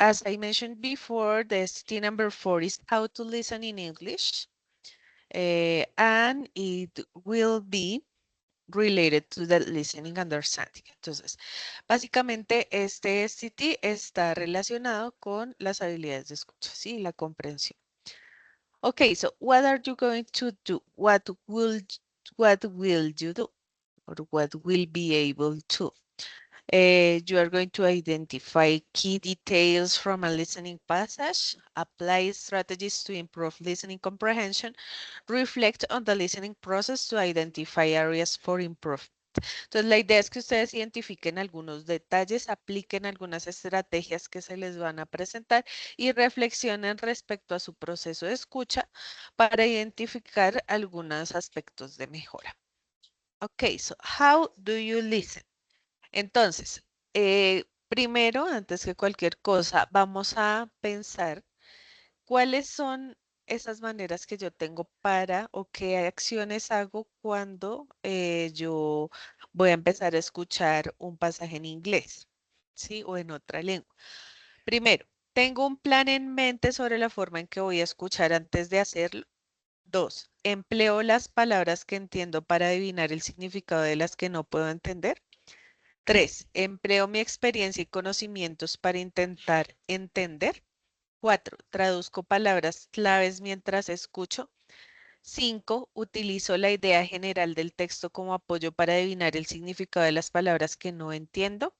as I mentioned before, the STT number 4 is how to listen in English, and it will be related to the listening understanding. Entonces, básicamente este STT está relacionado con las habilidades de escucha, ¿sí? La comprensión. Okay, so what are you going to do? What will you do? Or what will be able to? You are going to identify key details from a listening passage, apply strategies to improve listening comprehension, reflect on the listening process to identify areas for improvement. Entonces, la idea es que ustedes identifiquen algunos detalles, apliquen algunas estrategias que se les van a presentar y reflexionen respecto a su proceso de escucha para identificar algunos aspectos de mejora. Ok, so how do you listen? Entonces, primero, antes que cualquier cosa, vamos a pensar cuáles son esas maneras que yo tengo para o qué acciones hago cuando yo voy a empezar a escuchar un pasaje en inglés, ¿sí? O en otra lengua. Primero, tengo un plan en mente sobre la forma en que voy a escuchar antes de hacerlo. Dos, empleo las palabras que entiendo para adivinar el significado de las que no puedo entender. Tres, empleo mi experiencia y conocimientos para intentar entender. 4. Traduzco palabras claves mientras escucho. 5. Utilizo la idea general del texto como apoyo para adivinar el significado de las palabras que no entiendo.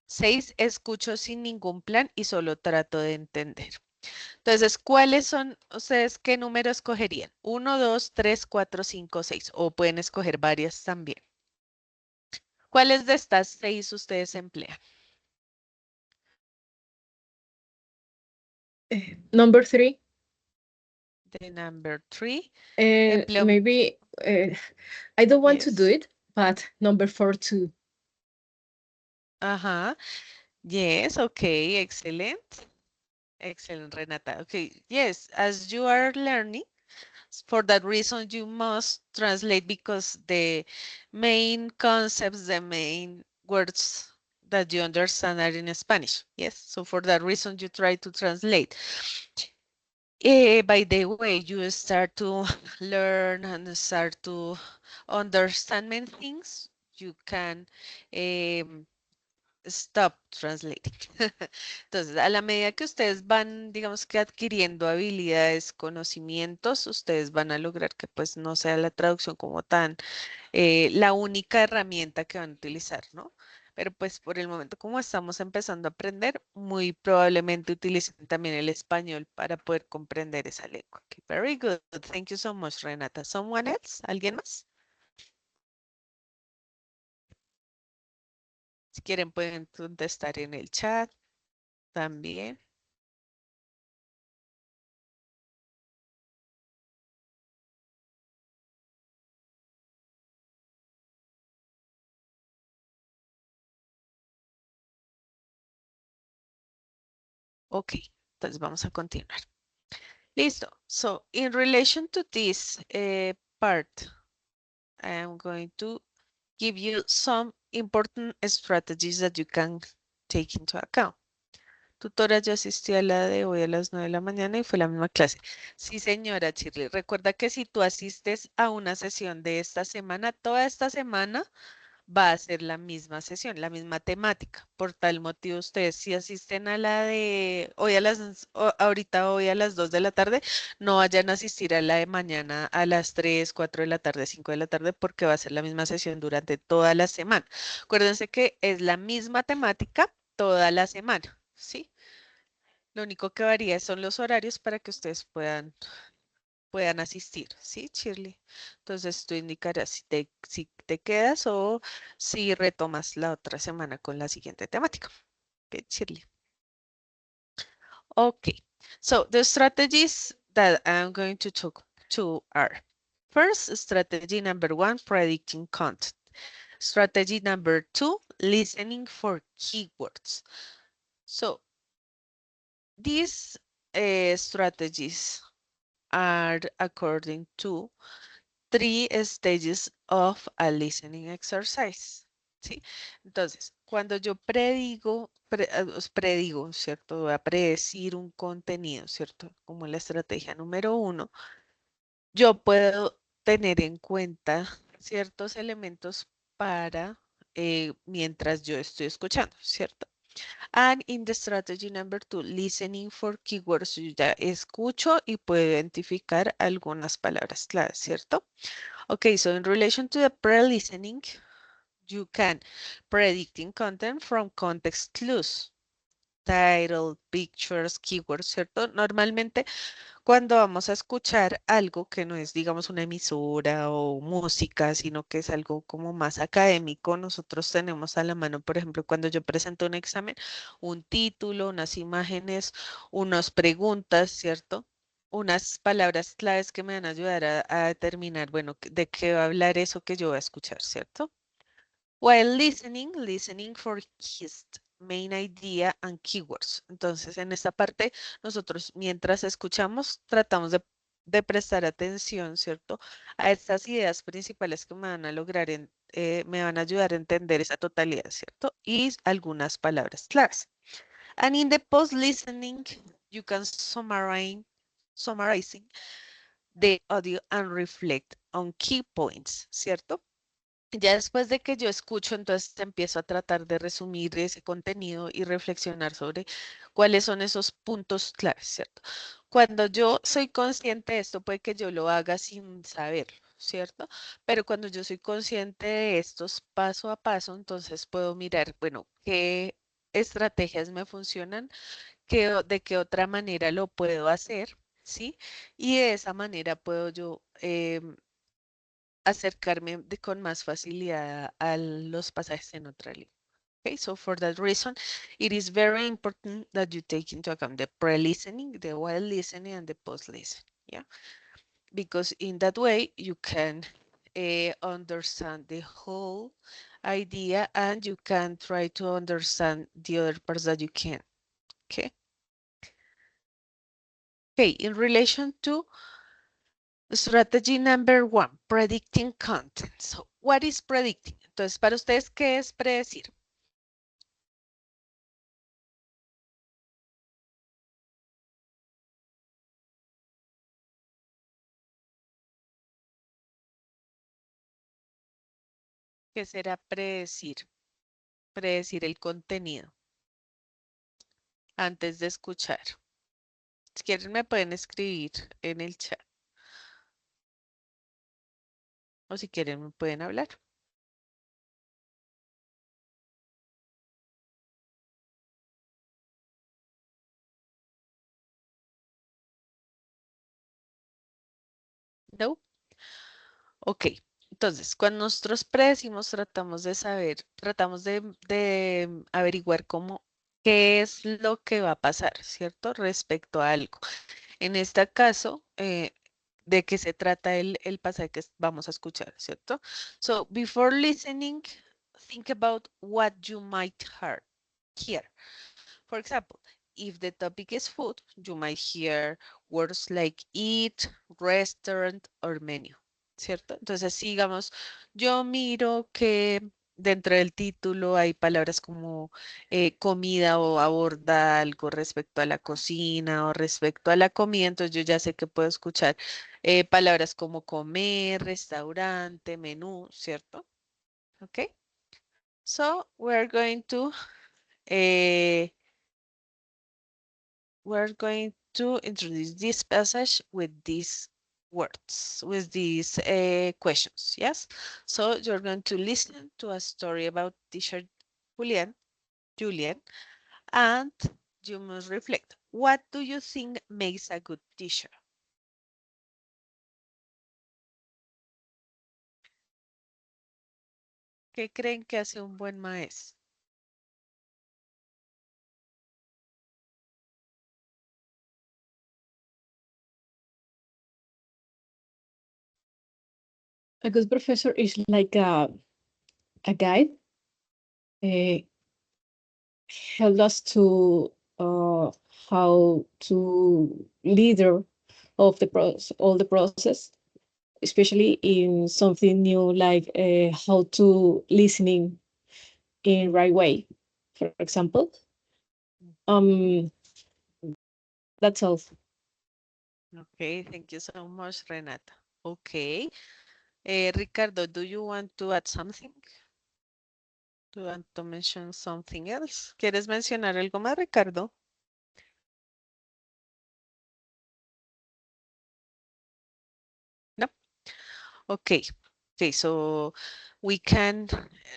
6. Escucho sin ningún plan y solo trato de entender. Entonces, ¿cuáles son ustedes qué número escogerían? 1, 2, 3, 4, 5, 6. O pueden escoger varias también. ¿Cuáles de estas 6 ustedes emplean? Number 3. The number 3. Empleo, Maybe I don't want to do yes. it, but number 4 too. Ajá. Yes, okay, excellent. Excellent, Renata. Okay, yes, as you are learning, for that reason, you must translate because the main concepts, the main words that you understand are in Spanish. Yes, so for that reason, you try to translate. By the way, you start to learn and start to understand many things. You can stop translating. Entonces, a la medida que ustedes van, digamos que adquiriendo habilidades, conocimientos, ustedes van a lograr que pues no sea la traducción como tan la única herramienta que van a utilizar, ¿no? Pero pues por el momento como estamos empezando a aprender, muy probablemente utilicen también el español para poder comprender esa lengua. Okay, very good. Thank you so much, Renata. Someone else? ¿Alguien más? Si quieren pueden contestar en el chat también. Ok, entonces vamos a continuar. Listo. So, in relation to this part, I am going to give you some important strategies that you can take into account. Tutora, yo asistí a la de hoy a las 9 de la mañana y fue la misma clase. Sí, señora Shirley. Recuerda que si tú asistes a una sesión de esta semana, toda esta semana va a ser la misma sesión, la misma temática. Por tal motivo, ustedes si asisten a la de hoy a ahorita hoy a las 2 de la tarde, no vayan a asistir a la de mañana a las 3, 4 de la tarde, 5 de la tarde, porque va a ser la misma sesión durante toda la semana. Acuérdense que es la misma temática toda la semana, ¿sí? Lo único que varía son los horarios para que ustedes puedan asistir, ¿sí, Shirley? Entonces tú indicarás si te quedas o si retomas la otra semana con la siguiente temática. Ok, Shirley. Okay, so the strategies that I'm going to talk to are first, strategy number 1, predicting content. Strategy number 2, listening for keywords. So these strategies are according to 3 stages of a listening exercise. ¿sí? Entonces, cuando yo predigo, ¿cierto? Voy a predecir un contenido, ¿cierto? Como la estrategia número uno, yo puedo tener en cuenta ciertos elementos para mientras yo estoy escuchando, ¿cierto? And in the strategy number two, listening for keywords, yo ya escucho y puedo identificar algunas palabras claves, ¿cierto? Okay, so in relation to the pre-listening, you can predicting content from context clues, title, pictures, keywords, ¿cierto? Normalmente cuando vamos a escuchar algo que no es, digamos, una emisora o música, sino que es algo como más académico, nosotros tenemos a la mano, por ejemplo, cuando yo presento un examen, un título, unas imágenes, unas preguntas, ¿cierto? Unas palabras claves que me van a ayudar a determinar, bueno, de qué va a hablar eso que yo voy a escuchar, ¿cierto? While listening for his main idea and keywords. Entonces, en esta parte, nosotros mientras escuchamos, tratamos de prestar atención, ¿cierto? A estas ideas principales que me van a lograr, me van a ayudar a entender esa totalidad, ¿cierto? Y algunas palabras claves. And in the post-listening, you can summarizing the audio and reflect on key points, ¿cierto? Ya después de que yo escucho, entonces empiezo a tratar de resumir ese contenido y reflexionar sobre cuáles son esos puntos claves, ¿cierto? Cuando yo soy consciente de esto, puede que yo lo haga sin saberlo, ¿cierto? Pero cuando yo soy consciente de estos paso a paso, entonces puedo mirar, bueno, qué estrategias me funcionan, de qué otra manera lo puedo hacer, ¿sí? Y de esa manera puedo yo acercarme con más facilidad a los pasajes en otra lengua. Okay, so for that reason, it is very important that you take into account the pre-listening, the while listening, and the post-listening. Yeah, because in that way you can understand the whole idea and you can try to understand the other parts that you can. Okay. Okay, in relation to strategy number one, predicting content. So, what is predicting? Entonces, para ustedes, ¿qué es predecir? ¿Qué será predecir? Predecir el contenido antes de escuchar. Si quieren, me pueden escribir en el chat o si quieren, me pueden hablar. ¿No? Ok. Entonces, cuando nosotros predecimos, tratamos de saber, tratamos de averiguar qué es lo que va a pasar, ¿cierto? Respecto a algo. En este caso, ¿de qué se trata el pasaje que vamos a escuchar, cierto? So, before listening, think about what you might hear. For example, if the topic is food, you might hear words like eat, restaurant, or menu, ¿cierto? Entonces, sigamos, yo miro que dentro del título hay palabras como comida o aborda algo respecto a la cocina o respecto a la comida, entonces yo ya sé que puedo escuchar palabras como comer, restaurante, menú, ¿cierto? ¿Ok? So, eh, we're going to introduce this passage with these words, with these questions, yes? So you're going to listen to a story about teacher Julian, and you must reflect. What do you think makes a good teacher? ¿Qué creen que hace un buen maestro? A good professor is like a guide, uh, help us to how to leader of the process, all the process, especially in something new like how to listening in right way, for example. That's all. Okay, thank you so much, Renata. Okay. Ricardo, do you want to add something? Do you want to mention something else? ¿Quieres mencionar algo más, Ricardo? No? Okay. Okay, so we can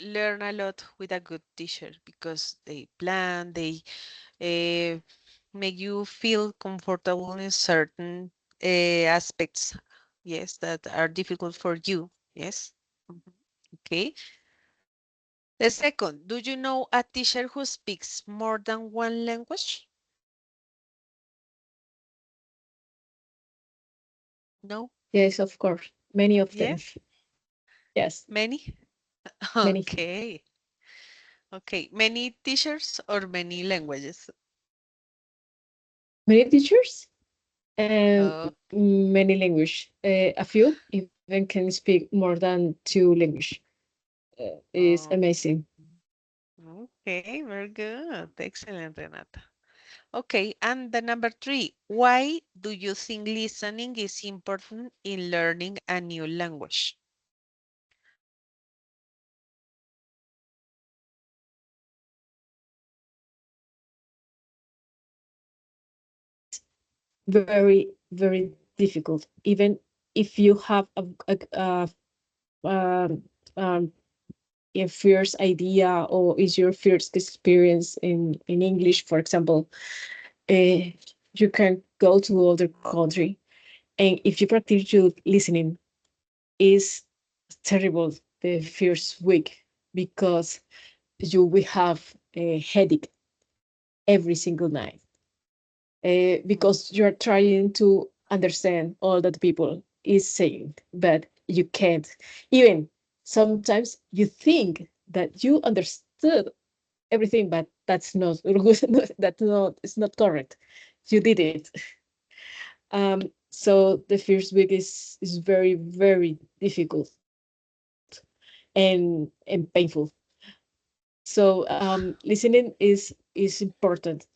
learn a lot with a good teacher because they plan, they uh, make you feel comfortable in certain aspects, yes, that are difficult for you. Yes. Mhm. Okay. The second, do you know a teacher who speaks more than one language? No? Yes, of course. Many of them. Yes? Yes, Many? many. Okay. Okay. Many teachers or many languages? Many teachers and Oh, many language. A few even can speak more than two language. Is oh, amazing. okay. Very good. Excellent, Renata. Okay. And the number three, why do you think listening is important in learning a new language? Is very very difficult. Even if you have um, um, a first idea or is your first experience in English, for example, uh, you can go to other country, and if you practice your listening, is terrible the first week because you will have a headache every single night because you're trying to understand all that people is saying, but you can't. Even sometimes you think that you understood everything, but that's not that's not it's not correct. You did it. So the first week is very very difficult and painful. So listening is important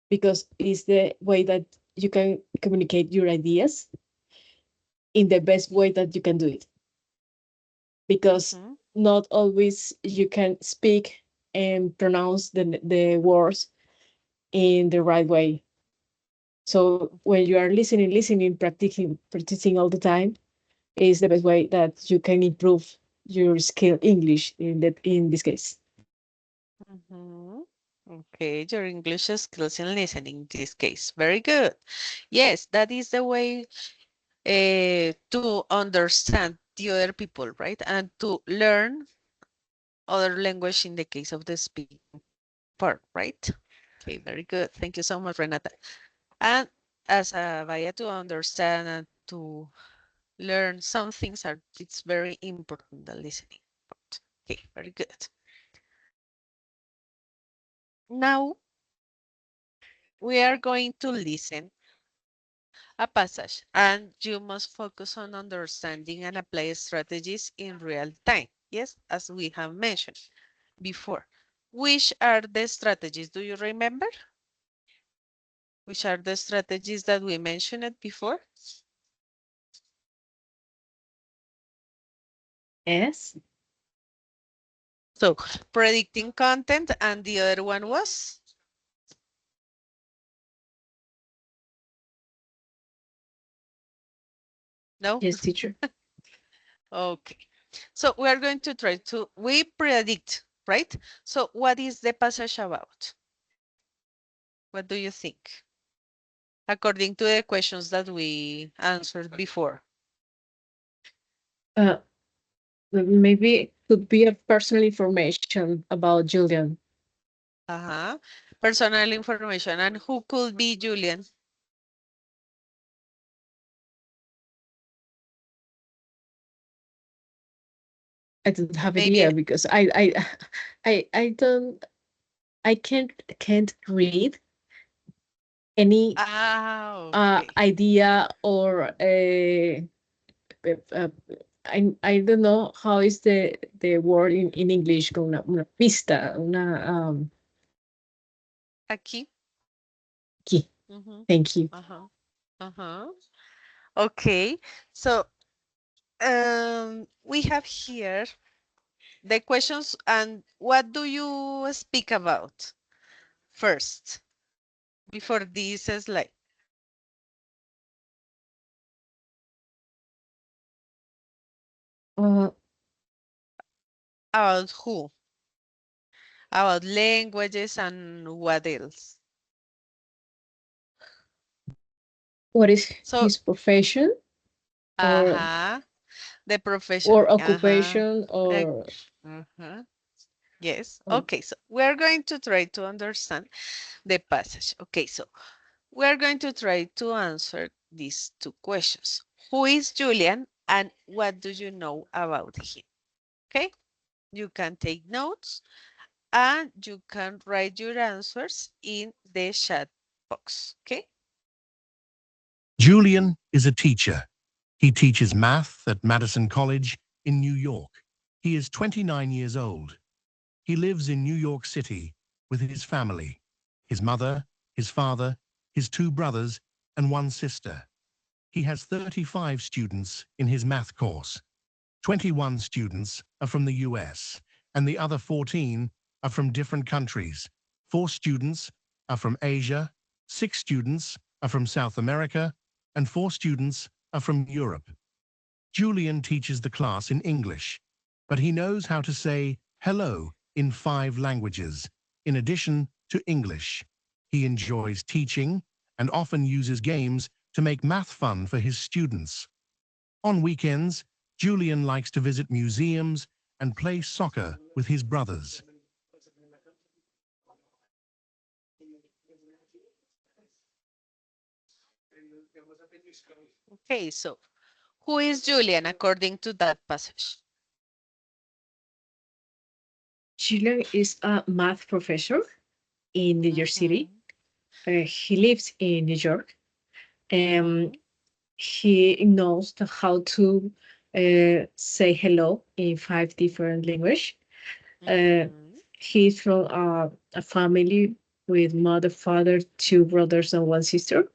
because it's the way that you can communicate your ideas in the best way that you can do it, because Mhm, not always you can speak and pronounce the words in the right way. So when you are listening, practicing all the time is the best way that you can improve your skill English in this case. mhm. Okay, your English skills in listening in this case. Very good. Yes, that is the way to understand the other people, right? And to learn other language in the case of the speaking part, right? Okay, very good. Thank you so much, Renata. And as a via to understand and to learn some things are it's very important the listening part. Okay, very good. Now we are going to listen a passage and you must focus on understanding and apply strategies in real time. Yes, as we have mentioned before. Which are the strategies? Do you remember? Which are the strategies that we mentioned before? Yes. So predicting content and the other one was? No? Yes, teacher. Okay. So we are going to try to, we predict, right? So what is the passage about? What do you think? According to the questions that we answered before. Uh, maybe it could be a personal information about Julian. Uh-huh. Personal information. And who could be Julian? I don't have idea Maybe. because I don't I can't read any Ah, okay. idea or a I don't know how is the word in English, una pista, Aquí. key. Thank you. Uh-huh. Uh-huh. Okay. So we have here the questions and what do you speak about first before this slide? Uh, About who? About languages and what else? what is So, his profession or uh-huh, the profession. Uh-huh. occupation or Uh-huh. Yes. um, Okay, so we're going to try to understand the passage. Okay, so we're going to try to answer these two questions. Who is Julian and what do you know about him? Okay, you can take notes and you can write your answers in the chat box. Okay. Julian is a teacher. He teaches math at Madison College in New York. He is 29 years old. He lives in New York City with his family, his mother, his father, his two brothers, and one sister. He has 35 students in his math course. 21 students are from the US, and the other 14 are from different countries. 4 students are from Asia, 6 students are from South America, and 4 students are from Europe. Julian teaches the class in English, but he knows how to say hello in 5 languages, in addition to English. He enjoys teaching and often uses games to make math fun for his students. On weekends, Julian likes to visit museums and play soccer with his brothers. Okay, so who is Julian according to that passage? Julian is a math professor in New York City. Mhm, He lives in New York. Um, mhm, he knows how to say hello in 5 different languages. Uh, mhm, he's from a family with mother, father, 2 brothers, and 1 sister.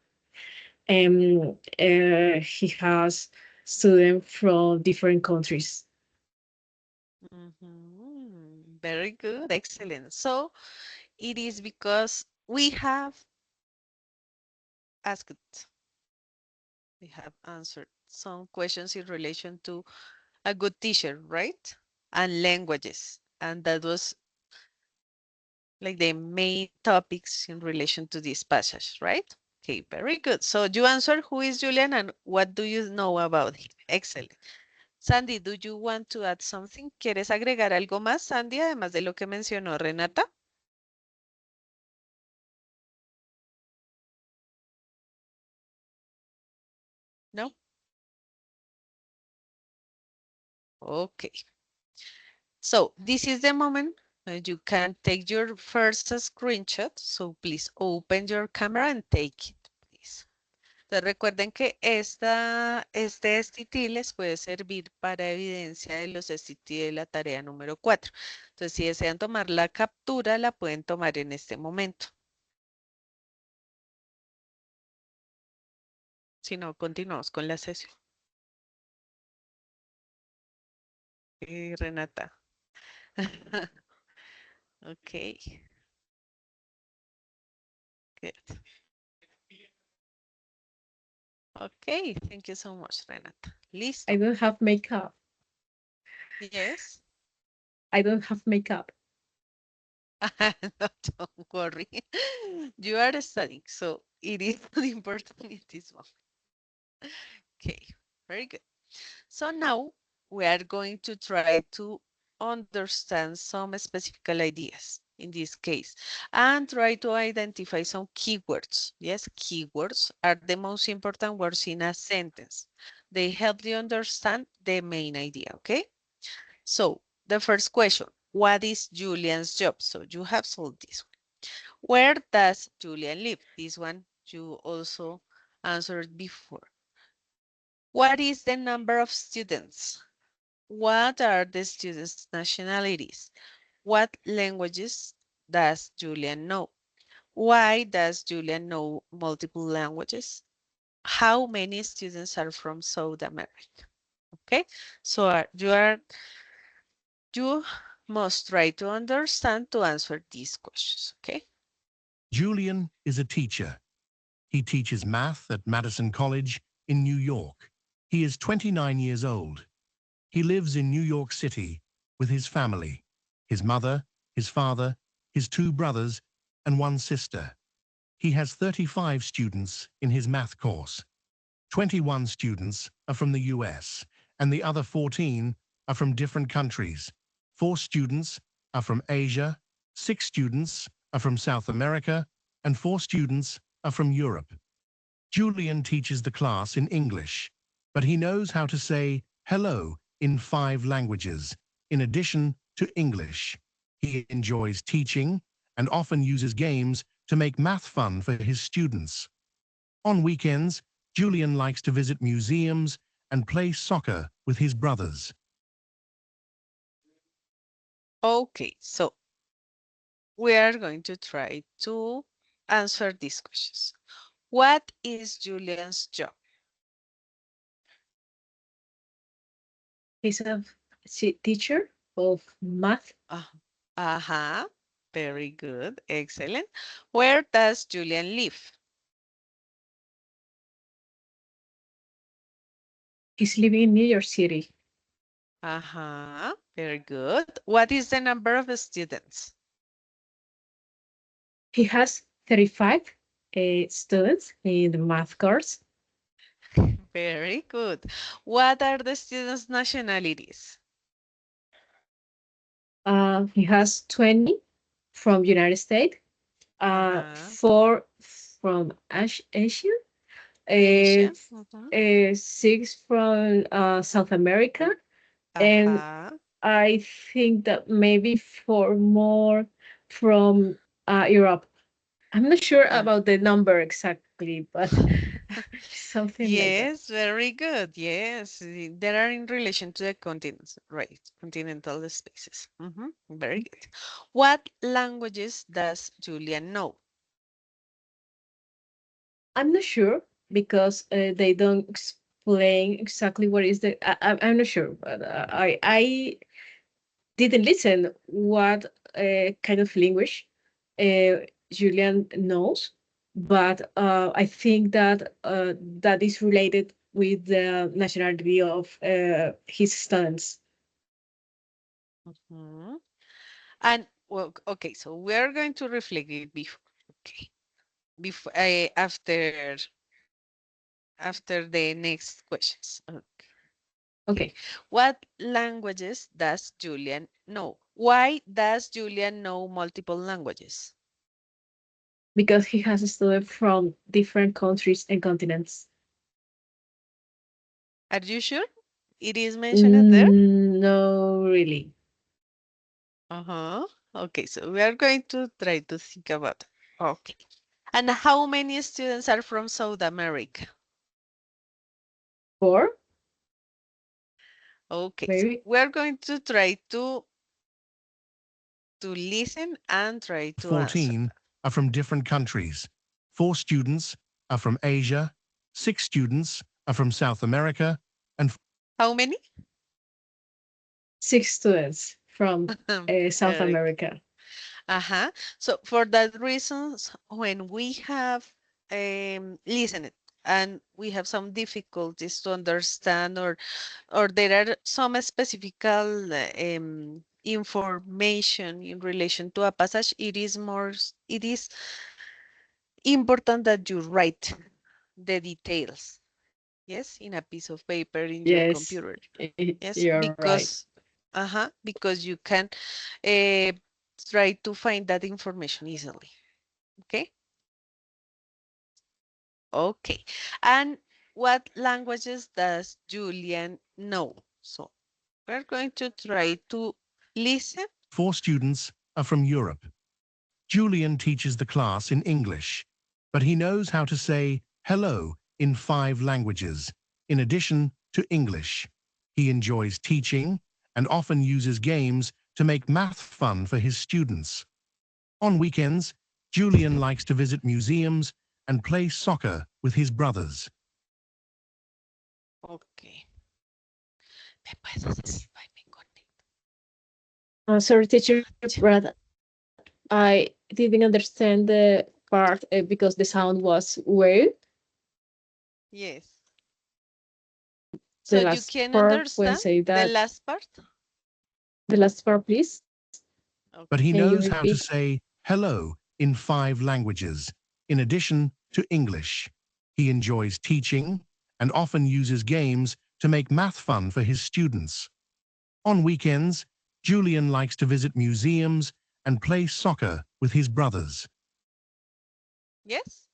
He has students from different countries. mhm. Very good, excellent. So it is because we have asked, we have answered some questions in relation to a good teacher, right? And languages. And that was like the main topics in relation to this passage, right? Okay, very good. So you answered who is Julian and what do you know about him? Excellent. Sandy, do you want to add something? ¿Quieres agregar algo más, Sandy, además de lo que mencionó Renata? No? Okay. So this is the moment when you can take your first screenshot. So please open your camera and take it, please. Entonces recuerden que este STT les puede servir para evidencia de los STT de la tarea número 4. Entonces, si desean tomar la captura, la pueden tomar en este momento. Si no, continuamos con la sesión. Renata. Ok, good. Ok, thank you so much, Renata. I Listo. don't have makeup. Yes. I don't have makeup. No, don't worry. You are studying, so it is not important in this one. Okay, very good. So now we are going to try to understand some specific ideas in this case and try to identify some keywords. Yes, keywords are the most important words in a sentence. They help you understand the main idea, okay? So the first question, what is Julian's job? So you have solved this one. Where does Julian live? This one you also answered before. What is the number of students? What are the students' nationalities? What languages does Julian know? Why does Julian know multiple languages? How many students are from South America? Okay, so you must try to understand to answer these questions. Okay. Julian is a teacher. He teaches math at Madison College in New York. He is 29 years old. He lives in New York City with his family, his mother, his father, his two brothers, and one sister. He has 35 students in his math course. 21 students are from the US, and the other 14 are from different countries. 4 students are from Asia, 6 students are from South America, and 4 students are from Europe. Julian teaches the class in English, but he knows how to say hello in 5 languages, in addition to English. He enjoys teaching and often uses games to make math fun for his students. On weekends, Julian likes to visit museums and play soccer with his brothers. Okay, so we are going to try to answer these questions. What is Julian's job? He's a teacher of math. Uh-huh. Very good. Excellent. Where does Julian live? He's living in New York City. Uh-huh. Very good. What is the number of students? He has 35 students in the math course. Very good. What are the students' nationalities? He has 20 from United States, Uh-huh. 4 from Asia, Asia. 6 from South America, and Uh-huh. I think that maybe 4 more from Europe. I'm not sure Uh, about the number exactly, but something like that. yes, very good. Yes, there are in relation to the continents, right? Continental spaces. Very good. What languages does Julian know? I'm not sure because they don't explain exactly what is the. I'm not sure, but I didn't listen what kind of language Julian knows, but I think that that is related with the nationality of his students. Mhm. And well, okay, so we're going to reflect it before. Okay, before after the next questions. Okay. Okay, What languages does Julian know? Why does Julian know multiple languages? because he has students from different countries and continents. Are you sure? It is mentioned there? No, really. Uh-huh. Okay, so we are going to try to think about it. Okay. And how many students are from South America? Or Okay, so maybe we're going to try to listen and try to answer 14 are from different countries. 4 students are from Asia, 6 students are from South America, and how many? 6 students from South Very America. Uh-huh. So for that reasons, when we have listened and we have some difficulties to understand or there are some specific information in relation to a passage, it is important that you write the details, yes, in a piece of paper in your Yes, computer. Yes, you're right. because you can uh, try to find that information easily. Okay. Okay. And what languages does Julian know? So we're going to try to listen. 4 students are from Europe. Julian teaches the class in English, but he knows how to say hello in 5 languages, in addition to English. He enjoys teaching and often uses games to make math fun for his students. On weekends, Julian likes to visit museums and play soccer with his brothers. Okay. ¿Me puedes decir why me connect? Sorry, teacher, Brad. I didn't understand the part because the sound was weird. Yes. So The you last can part when understand say the that. last part? The last part, please. But Okay. he Can you knows how to repeat? say hello in 5 languages, in addition to English. He enjoys teaching and often uses games to make math fun for his students. On weekends, Julian likes to visit museums and play soccer with his brothers. Yes?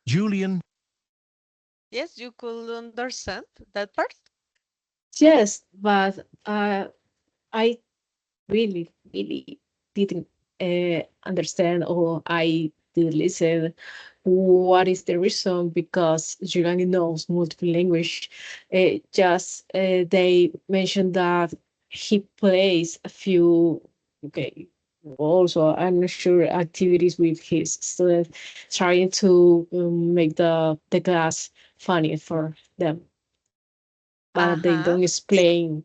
Julian Yes, you could understand that part? Yes, but I really didn't understand or I did listen what is the reason because Giuliani knows multiple language. Just they mentioned that he plays a few okay also I'm not sure activities with his students trying to make the class funny for them, but they Uh-huh. don't explain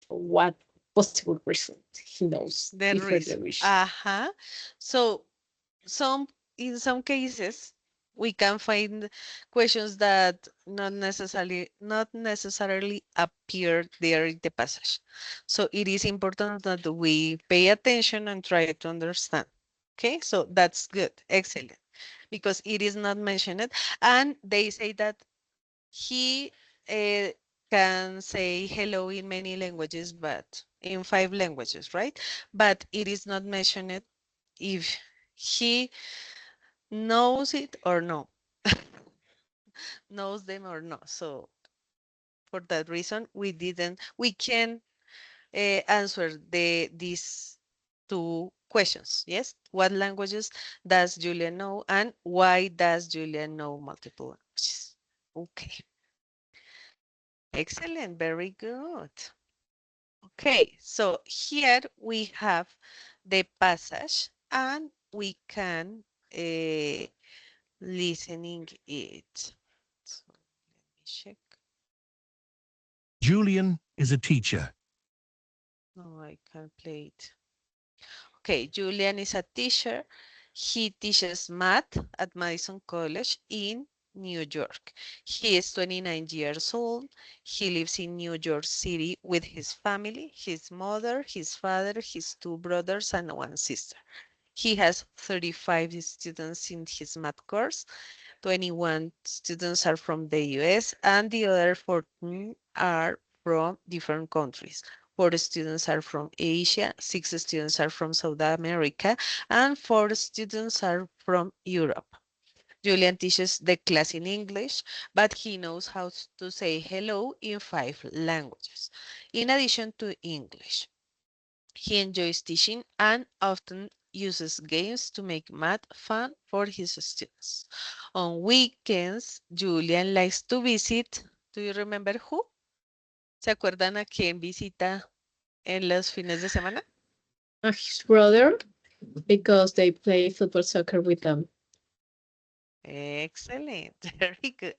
what possible reason he knows The different reason. language. Uh-huh. So some in some cases we can find questions that not necessarily appear there in the passage. So it is important that we pay attention and try to understand. Okay, so that's good, excellent, because it is not mentioned, and they say that he uh, can say hello in many languages, but in 5 languages, right? But it is not mentioned if he knows it or no, knows them or not. So for that reason, we can answer these 2 questions. Yes, what languages does Julia know, and why does Julia know multiple languages? Okay, excellent, very good. Okay, so here we have the passage, and we can listening it. So let me check. Julian is a teacher. No, I can't play it. Okay, Julian is a teacher. He teaches math at Madison College in New York. He is 29 years old. He lives in New York City with his family, his mother, his father, his 2 brothers, and 1 sister. He has 35 students in his math course. 21 students are from the US, and the other 14 are from different countries. 4 students are from Asia, 6 students are from South America, and 4 students are from Europe. Julian teaches the class in English, but he knows how to say hello in 5 languages. In addition to English, he enjoys teaching and often uses games to make math fun for his students. On weekends, Julian likes to visit. Do you remember who? ¿Se acuerdan a quién visita en los fines de semana? His brother, because they play football soccer with them. Excellent. Very good.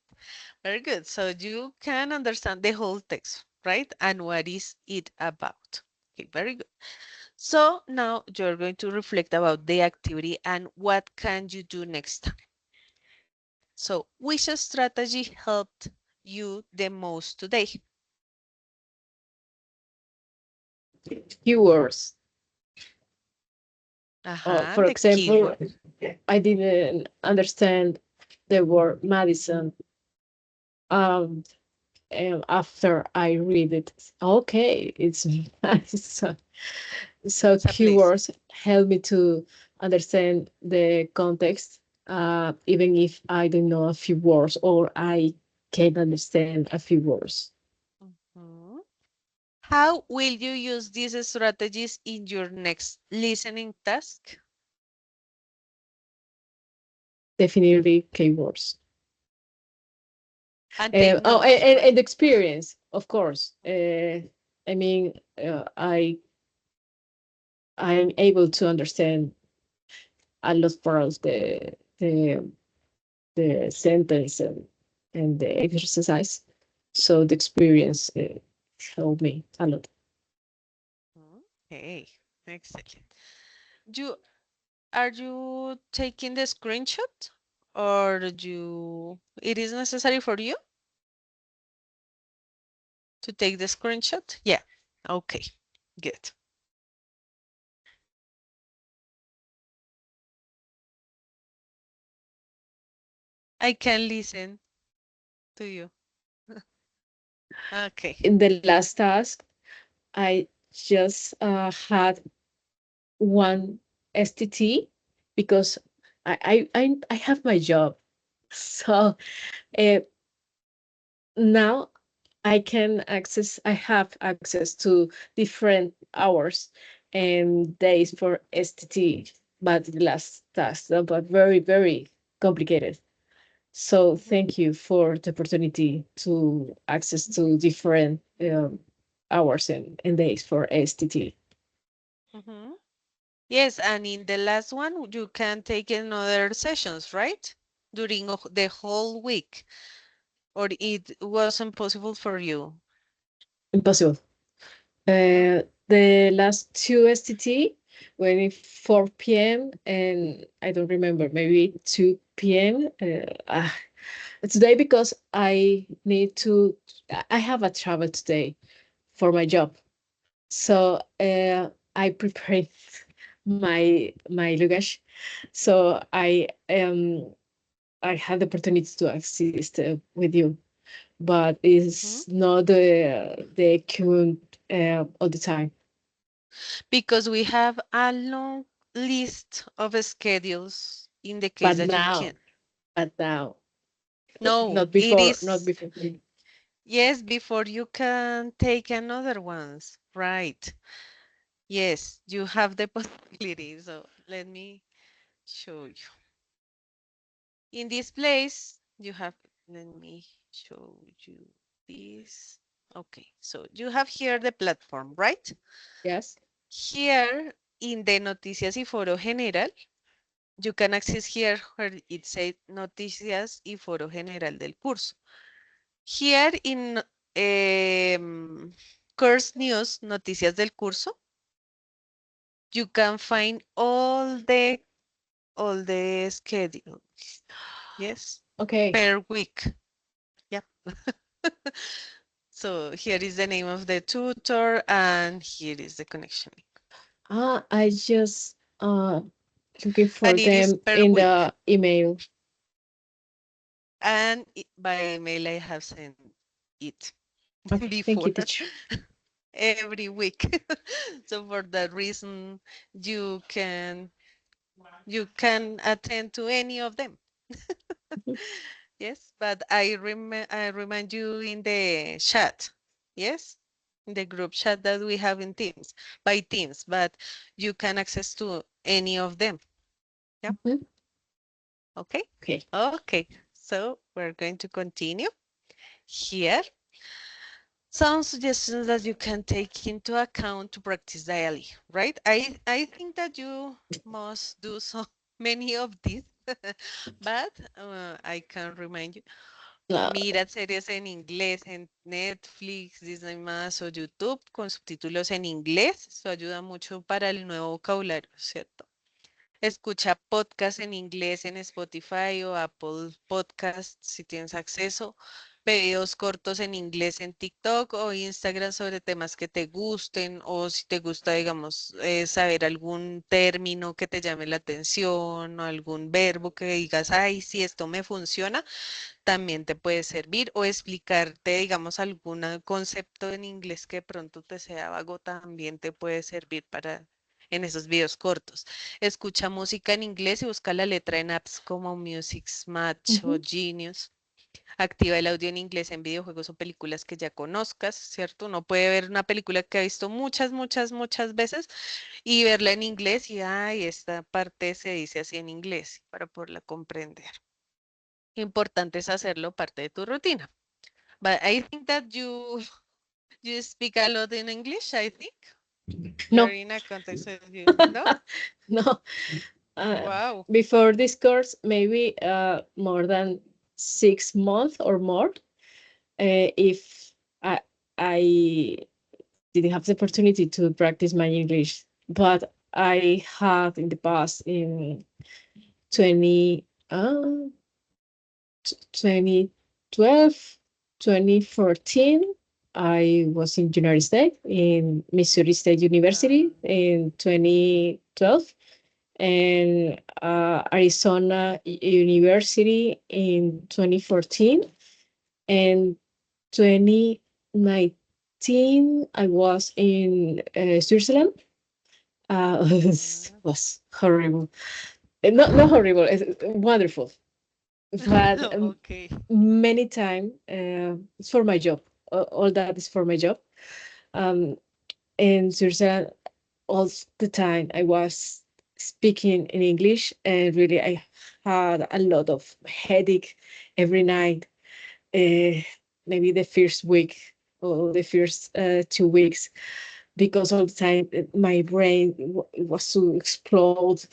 Very good. So you can understand the whole text, right? And what is it about? Okay, very good. So now you're going to reflect about the activity and what can you do next time. So which strategy helped you the most today? Keywords. For The example, keyword. I didn't understand the word Madison. Um, and after I read it, okay, it's nice. So It's a place. keywords help me to understand the context, even if I don't know a few words or I can understand a few words. Mhm. How will you use these strategies in your next listening task? Definitely keywords. And take Oh, notes, right? and experience, of course. I mean, I'm able to understand a lot parts the sentence and the exercise. So the experience helped me a lot. Okay, excellent. You Are you taking the screenshot or it is necessary for you to take the screenshot? Yeah. Okay, good. I can listen to you. Okay. In the last task, I just had one STT because I have my job. So uh, now I have access to different hours and days for STT, but the last task that were very, very complicated. So Mhm, thank you for the opportunity to access to different hours and days for STT. mhm. Yes, and in the last one, you can take another sessions, right? During the whole week, or it wasn't possible for you. Impossible. Uh, The last two STT when it's 4 p.m. and I don't remember, maybe 2 p.m. Today because I have a travel today for my job. So I prepared my luggage. So I had the opportunity to assist with you, but mhm. it's not the current all the time. Because we have a long list of schedules in the case But that you now, can. but now, No, not it before, not is. before. Yes, before you can take another ones. Right. Yes, you have the possibility. So let me show you. In this place, you have, let me show you this. Okay, so you have here the platform, right? Yes. Here in the Noticias y Foro General, you can access here where it says Noticias y Foro General del curso. Here in Course News, Noticias del Curso, you can find all the schedule. Yes, Okay. per week. Yep. So here is the name of the tutor and here is the connection link. I just looking for And it is them per in week. the email. And by email I have sent it Okay. Thank before you, teacher. every week. So for that reason, you can you can attend to any of them. Mhm. Yes, but I remind you in the chat. Yes, in the group chat that we have in Teams by Teams, but you can access to any of them. Yeah. Mhm. Okay. Okay. Okay. So we're going to continue here. Some suggestions that you can take into account to practice daily, right? I think that you must do so many of these, but I can remind you. Uh, Mira series en inglés en Netflix, Disney Más o YouTube con subtítulos en inglés. Eso ayuda mucho para el nuevo vocabulario, ¿cierto? Escucha podcast en inglés en Spotify o Apple Podcast si tienes acceso. Videos cortos en inglés en TikTok o Instagram sobre temas que te gusten o si te gusta, digamos, saber algún término que te llame la atención o algún verbo que digas, ay, si esto me funciona, también te puede servir o explicarte, digamos, algún concepto en inglés que de pronto te sea vago, también te puede servir para en esos videos cortos. Escucha música en inglés y busca la letra en apps como Music Match o mhm. Genius. Activa el audio en inglés en videojuegos o películas que ya conozcas, ¿cierto? Uno puede ver una película que ha visto muchas, muchas, muchas veces y verla en inglés y, ay, esta parte se dice así en inglés para poderla comprender. Importante es hacerlo parte de tu rutina. But I think that you speak a lot in English, I think. You're No, in a context of you, no? no. Uh, Wow. Before this course, maybe more than 6 months or more. If I didn't have the opportunity to practice my English, but I had in the past in 20, 2012, 2014. I was in United States in Missouri State University in 2012 and Arizona University in 2014 and 2019 I was in Switzerland. It was horrible. Not horrible. It's wonderful, but Okay. many time it's for my job. All that is for my job. Um, in Switzerland, all the time I was speaking in English, and really I had a lot of headache every night. Uh, Maybe the first week or the first 2 weeks, because all the time my brain was to explode,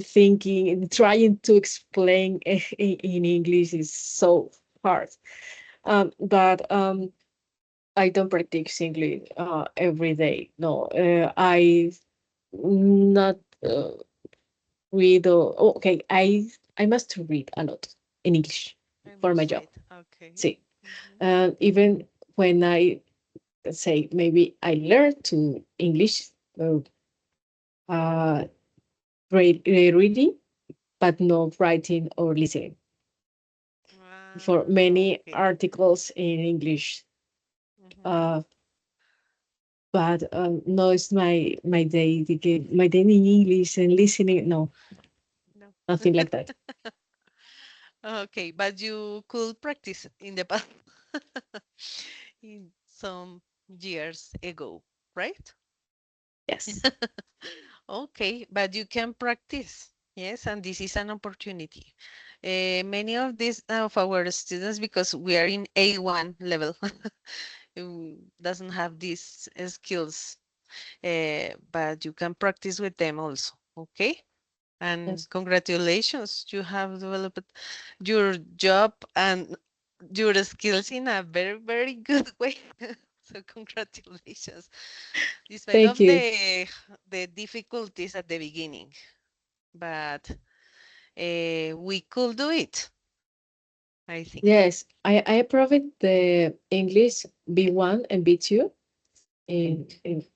thinking and trying to explain in English is so hard. But I don't practice English every day. No, I not read. Okay, I must read a lot in English I for my must job. read. Okay. See, Mhm. even when I say maybe I learn to English, uh, reading, but no writing or listening for many Okay. articles in English. Mhm. Uh, but no, it's my day. My day in English and listening. No, No. nothing like that. Okay, but you could practice in the past in some years ago, right? Yes. Okay, but you can practice. Yes, and this is an opportunity. Many of these of our students, because we are in A1 level, who doesn't have these skills, but you can practice with them also. Okay, and Yes. congratulations, you have developed your job and your skills in a very, very good way. So congratulations, despite Thank of you. the difficulties at the beginning, but we could do it, I think. Yes, I approved the English B1 and B2 in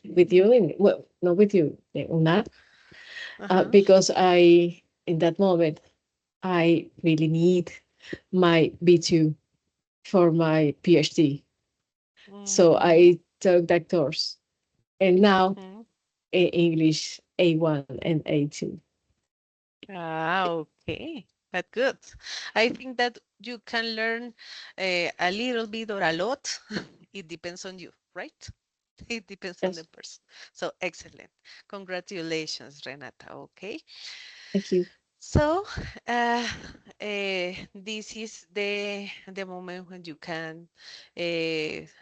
with you in, well, not with you, not Uh-huh. because I in that moment I really need my B2 for my PhD. So Mm-hmm. I took that course, and now Mm-hmm. English A1 and A2. Ah, okay. But good. I think that you can learn a little bit or a lot. It depends on you, right? It depends on the Yes, person. So excellent. Congratulations, Renata. Okay. thank you. So this is the moment when you can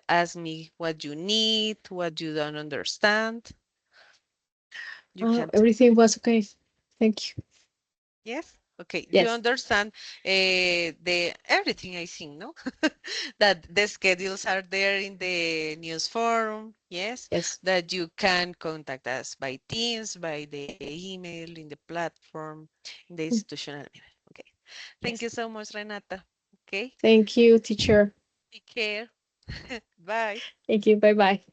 ask me what you need, what you don't understand. You can tell me. Everything was okay. Thank you. Yes? Okay, you Yes, understand the everything I think, no? That the schedules are there in the news forum, yes? yes, That you can contact us by Teams, by the email, in the platform, in the mm, institutional email. Okay. Thank yes. you so much, Renata. Okay. Thank you, teacher. Take care. Bye. Thank you. Bye bye.